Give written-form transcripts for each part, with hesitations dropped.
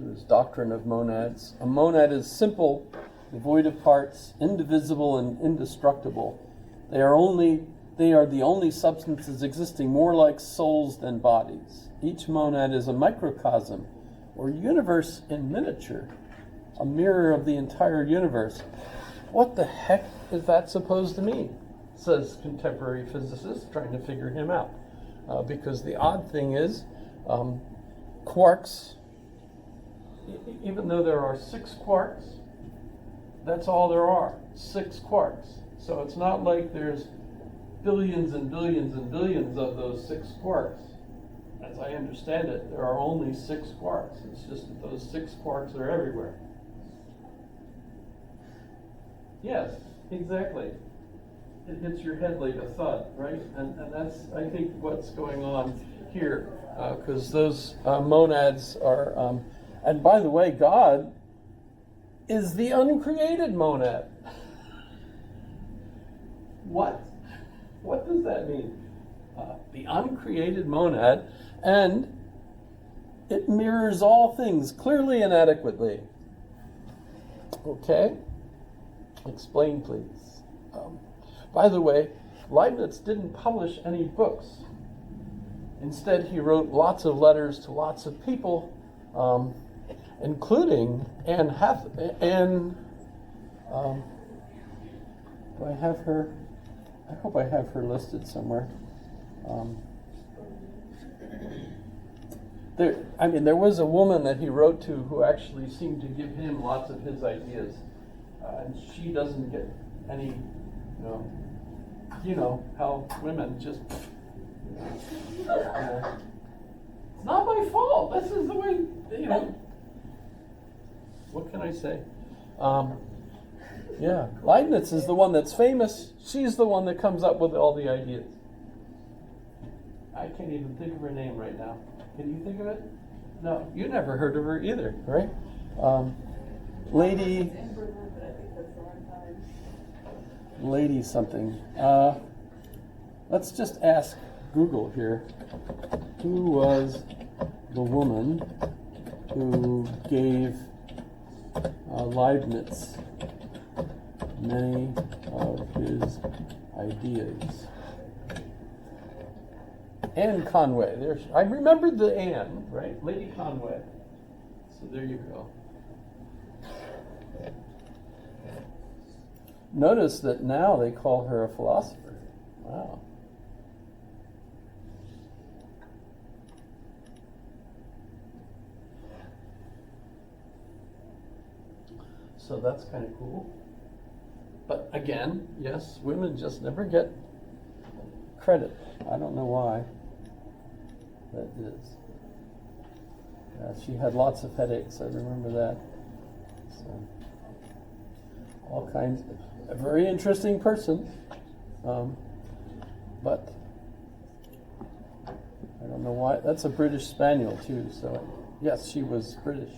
to his doctrine of monads. A monad is simple, devoid of parts, indivisible and indestructible. They are the only substances existing more like souls than bodies. Each monad is a microcosm, or universe in miniature, a mirror of the entire universe. What the heck is that supposed to mean? Says contemporary physicists trying to figure him out. Because the odd thing is, quarks, even though there are 6 quarks, that's all there are, 6 quarks. So it's not like there's billions and billions and billions of those 6 quarks. As I understand it, there are only 6 quarks. It's just that those 6 quarks are everywhere. Yes, exactly. It hits your head like a thud, right? And that's, I think, what's going on here. Because those monads are, and by the way, God is the uncreated monad. What? What does that mean? The uncreated monad, and it mirrors all things clearly and adequately. Okay? Explain, please. By the way, Leibniz didn't publish any books. Instead, he wrote lots of letters to lots of people, including Anne do I have her? I hope I have her listed somewhere. There was a woman that he wrote to who actually seemed to give him lots of his ideas, and she doesn't get any, you know how women just, it's not my fault. This is the way, what can I say? Yeah, Leibniz is the one that's famous. She's the one that comes up with all the ideas. I can't even think of her name right now. Can you think of it? No, you never heard of her either, right? Lady something. Let's just ask Google here. Who was the woman who gave Leibniz many of his ideas? Anne Conway. I remembered the Anne, right? Lady Conway. So there you go. Notice that now they call her a philosopher. Wow. So that's kind of cool. But again, yes, women just never get credit. I don't know why that is. She had lots of headaches, I remember that. So, all kinds. A very interesting person. But I don't know why. That's a British Spaniel too, so yes, she was British.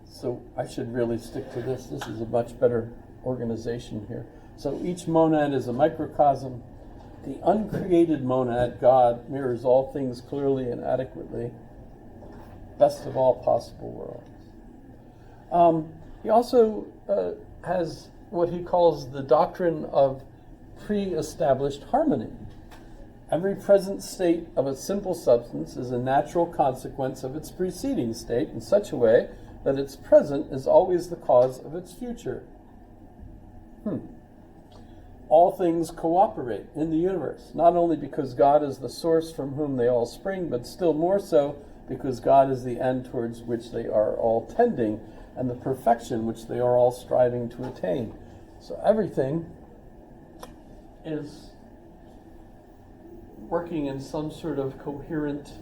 So I should really stick to this. This is a much better organization here. So each monad is a microcosm. The uncreated monad, God, mirrors all things clearly and adequately. Best of all possible worlds. He also has what he calls the doctrine of pre-established harmony. Every present state of a simple substance is a natural consequence of its preceding state in such a way that its present is always the cause of its future. All things cooperate in the universe, not only because God is the source from whom they all spring, but still more so because God is the end towards which they are all tending and the perfection which they are all striving to attain. So everything is working in some sort of coherent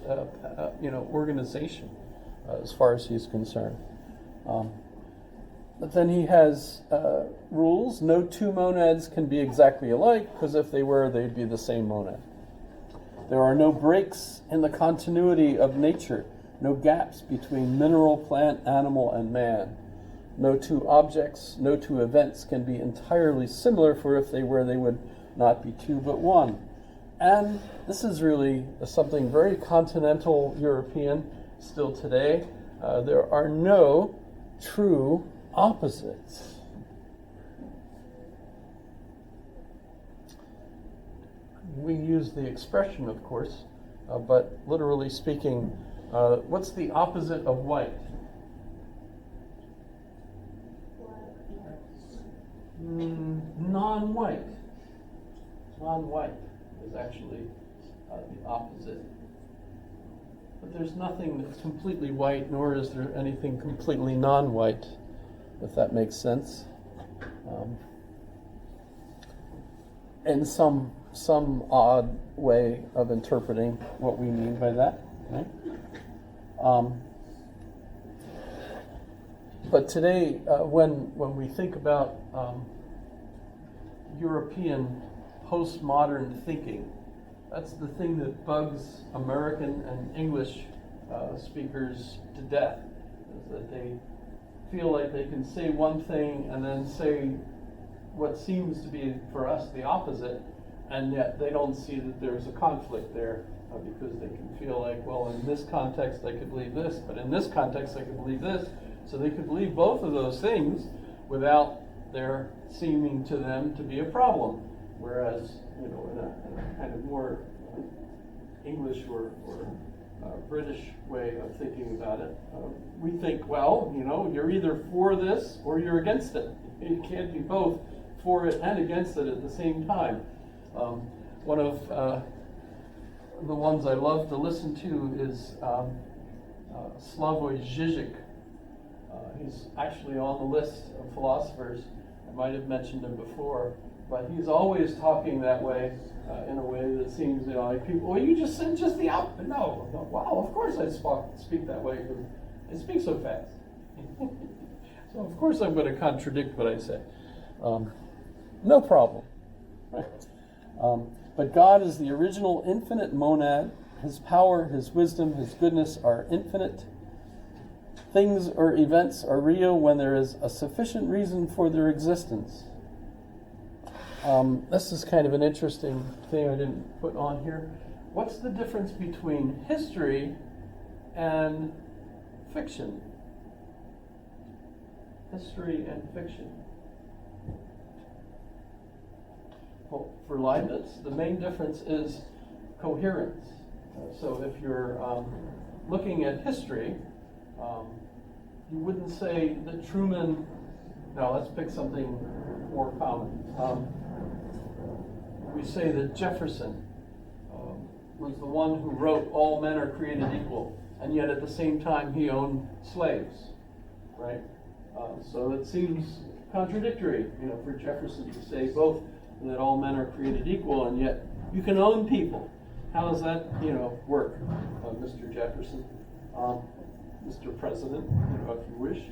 organization as far as he's concerned. But then he has rules. No two monads can be exactly alike, because if they were, they'd be the same monad. There are no breaks in the continuity of nature, no gaps between mineral, plant, animal, and man. No two objects, no two events can be entirely similar, for if they were, they would not be two but one. And this is really something very continental European still today. There are no true opposites. We use the expression, of course, but literally speaking, what's the opposite of white? Non-white. Non-white is actually the opposite. But there's nothing that's completely white, nor is there anything completely non-white, if that makes sense. In some odd way of interpreting what we mean by that. Right? But today, when we think about European postmodern thinking, that's the thing that bugs American and English speakers to death, is that they feel like they can say one thing and then say what seems to be, for us, the opposite, and yet they don't see that there's a conflict there, because they can feel like, well, in this context I could believe this, but in this context I could believe this. So they could believe both of those things without there seeming to them to be a problem. Whereas, in a kind of more English or British way of thinking about it, we think, well, you're either for this or you're against it. You can't be both for it and against it at the same time. One of the ones I love to listen to is Slavoj Žižek. He's actually on the list of philosophers. I might have mentioned him before, but he's always talking that way, in a way that seems like people, well, you just said just the opposite. No, wow, of course I speak that way, because I speak so fast. So of course I'm going to contradict what I say. No problem. But God is the original infinite monad. His power, His wisdom, His goodness are infinite. Things or events are real when there is a sufficient reason for their existence. This is kind of an interesting thing I didn't put on here. What's the difference between history and fiction? History and fiction. Well, for Leibniz, the main difference is coherence. So if you're looking at history, you wouldn't say that Truman, no, let's pick something more common. We say that Jefferson was the one who wrote all men are created equal, and yet at the same time he owned slaves, right? So it seems contradictory, for Jefferson to say both that all men are created equal, and yet you can own people. How does that, work, Mr. Jefferson? Mr. President, if you wish.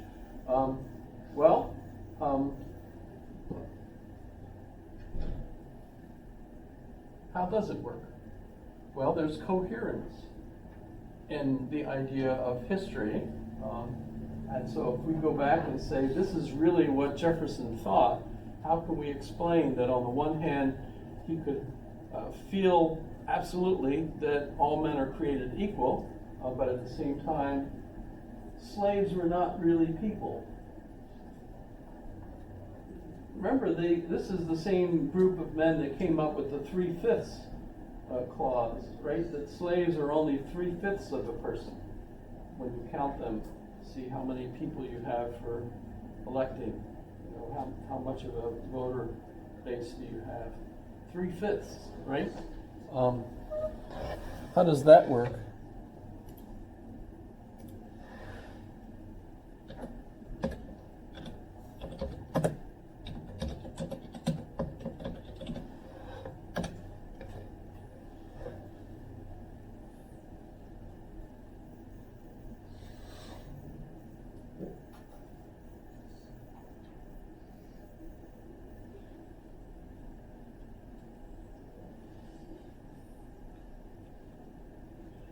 How does it work? Well, there's coherence in the idea of history. And so if we go back and say, this is really what Jefferson thought, how can we explain that on the one hand, he could feel absolutely that all men are created equal, but at the same time, slaves were not really people. Remember, this is the same group of men that came up with the 3/5 clause, right? That slaves are only 3/5 of a person when you count them, see how many people you have for electing. How much of a voter base do you have? 3/5, right? How does that work?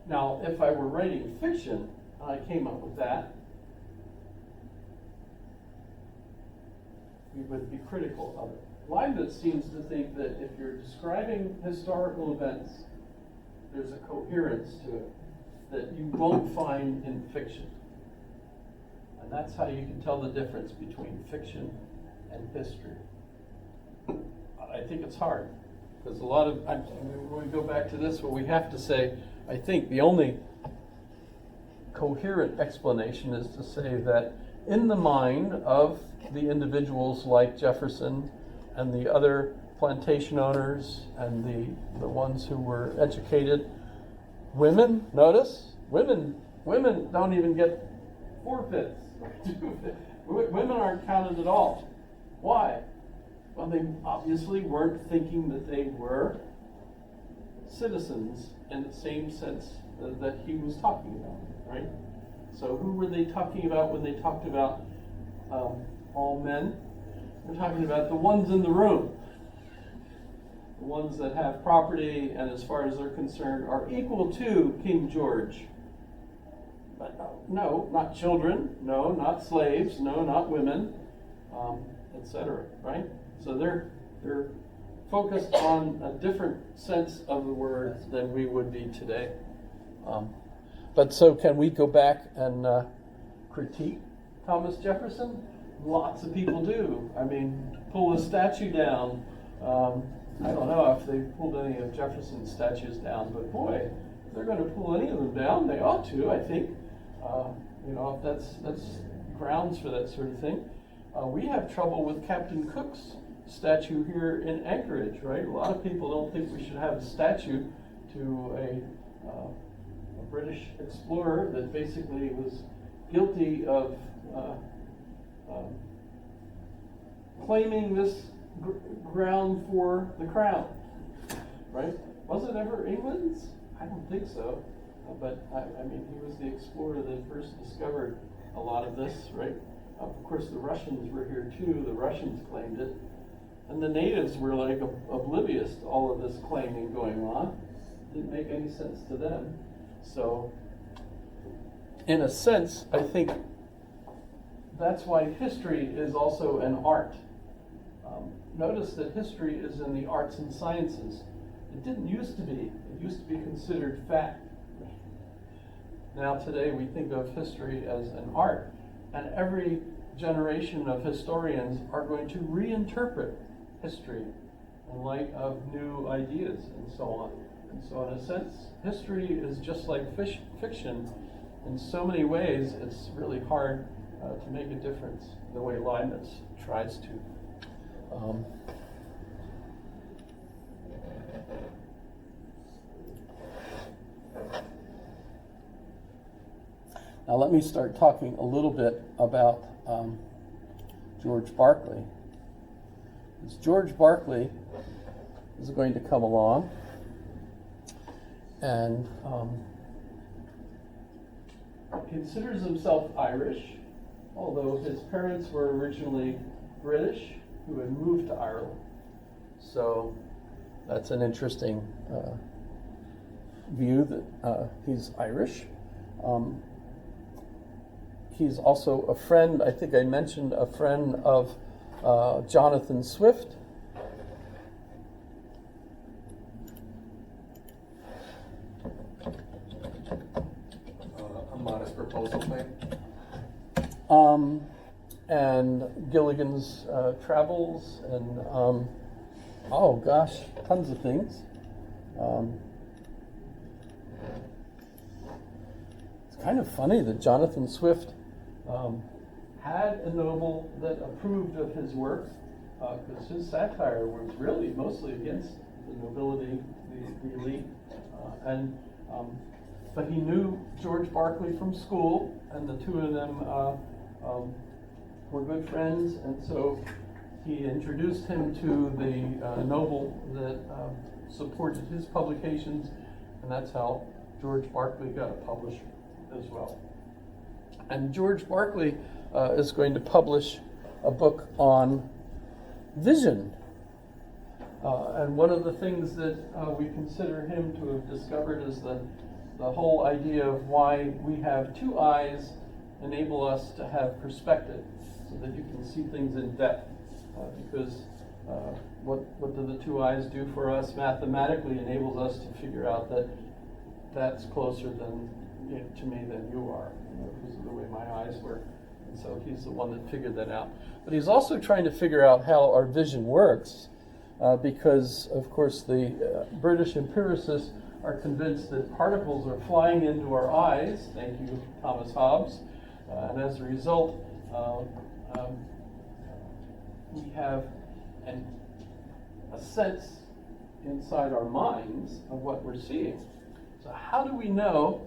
Now, if I were writing fiction, and I came up with that, we would be critical of it. Leibniz seems to think that if you're describing historical events, there's a coherence to it that you won't find in fiction. And that's how you can tell the difference between fiction and history. I think it's hard, because a lot of, when we go back to this, what we have to say, I think the only coherent explanation is to say that in the mind of the individuals like Jefferson and the other plantation owners and the ones who were educated, women, notice, women don't even get 4/5. Women aren't counted at all. Why? Well, they obviously weren't thinking that they were citizens in the same sense that he was talking about, right? So who were they talking about when they talked about all men? They're talking about the ones in the room, the ones that have property and, as far as they're concerned, are equal to King George. But no, not children, no, not slaves, no, not women, etc. Right? So they're focused on a different sense of the word than we would be today. But so can we go back and critique Thomas Jefferson? Lots of people do. I mean, pull a statue down. I don't know if they pulled any of Jefferson's statues down, but boy, if they're going to pull any of them down, they ought to, I think. If that's grounds for that sort of thing. We have trouble with Captain Cook's statue here in Anchorage, right? A lot of people don't think we should have a statue to a British explorer that basically was guilty of claiming this ground for the crown, right? Was it ever England's? I don't think so. But I mean, he was the explorer that first discovered a lot of this, right? Of course, the Russians were here too. The Russians claimed it. And the natives were like oblivious to all of this claiming going on. Didn't make any sense to them. So, in a sense, I think that's why history is also an art. Notice that history is in the arts and sciences. It didn't used to be. It used to be considered fact. Now today we think of history as an art, and every generation of historians are going to reinterpret history in light of new ideas and so on. And so in a sense, history is just like fiction. In so many ways, it's really hard to make a difference the way Leibniz tries to. Now let me start talking a little bit about George Berkeley. George Berkeley is going to come along and considers himself Irish, although his parents were originally British who had moved to Ireland. So that's an interesting view that he's Irish. He's also a friend, I think I mentioned, a friend of Jonathan Swift. A Modest Proposal thing? And Gilligan's Travels, and oh gosh, tons of things. It's kind of funny that Jonathan Swift had a noble that approved of his work, because his satire was really mostly against the nobility, the elite, but he knew George Berkeley from school, and the two of them were good friends, and so he introduced him to the noble that supported his publications, and that's how George Berkeley got a publisher as well. And George Berkeley is going to publish a book on vision. And one of the things that we consider him to have discovered is the whole idea of why we have two eyes enable us to have perspective, so that you can see things in depth. Because What do the two eyes do for us? Mathematically enables us to figure out that that's closer than, to me than you are, because of the way my eyes work. And so he's the one that figured that out. But he's also trying to figure out how our vision works, because, of course, the British empiricists are convinced that particles are flying into our eyes. Thank you, Thomas Hobbes. And as a result, we have a sense inside our minds of what we're seeing. So how do we know